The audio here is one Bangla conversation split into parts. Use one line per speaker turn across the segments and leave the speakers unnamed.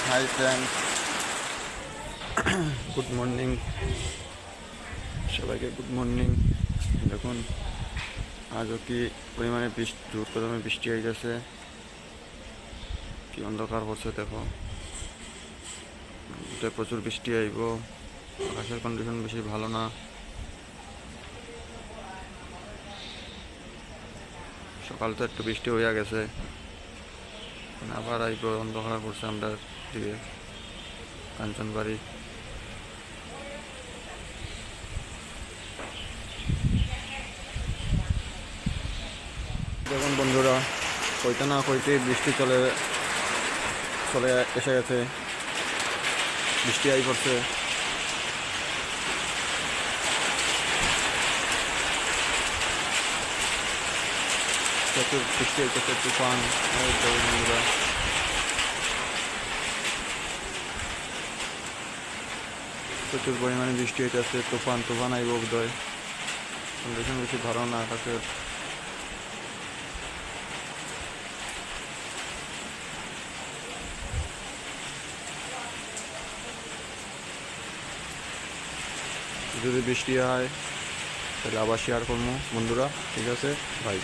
হাই ফ্রেন্ডস, গুড মর্নিং সবাইকে। Good morning. দেখুন আজও কি পরিমাণে জোর কদমে বৃষ্টি হয়ে গেছে, কি অন্ধকার হচ্ছে দেখো। প্রচুর বৃষ্টি আইব, আকাশের কন্ডিশন বেশি ভালো না। সকাল তো একটু বৃষ্টি হইয়া গেছে, আবার আইব। অন্ধকার করছে আমরা দিকে কাঞ্চনবাড়ি। দেখুন বন্ধুরা, কইতে না কইতে বৃষ্টি চলে এসে গেছে। বৃষ্টি আই পড়ছে। প্রচুর বৃষ্টি হইতেছে, তুফান। বন্ধুরা প্রচুর পরিমাণে বৃষ্টি হইতেছে, তুফান আইব বোধহয়। কন্ডিশন বেশি ভালো না আকাশের। যদি বৃষ্টি হয় তাহলে আবার শেয়ার করবো বন্ধুরা, ঠিক আছে ভাই।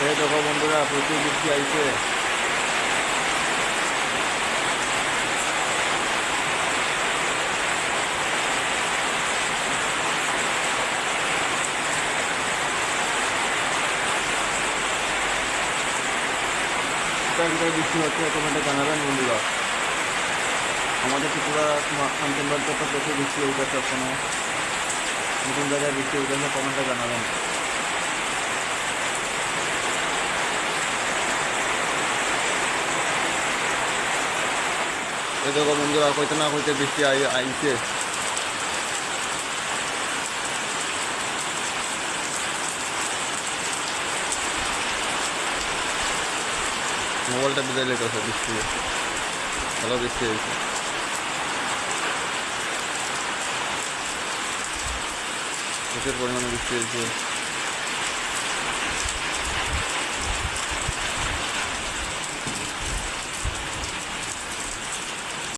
এই দেখো বন্ধুরা, প্রচুর বৃষ্টি আইছে। বৃষ্টি হচ্ছে, কমেন্টে জানাবেন বন্ধুরা। আমাদের ত্রিপুরা কাঞ্চনবাড়িতে তো প্রচুর বৃষ্টি উঠেছে, কোনো নতুন জায়গায় বৃষ্টি উঠেছে, কমেন্টে জানাবেন। এই দেখো বন্ধুরা, কইতে না কইতে বৃষ্টি আইছে। মোবাইলটা বিদায় লেগেছে বৃষ্টি, ভালো বৃষ্টি হয়েছে। প্রচুর পরিমাণে বৃষ্টি হয়েছে।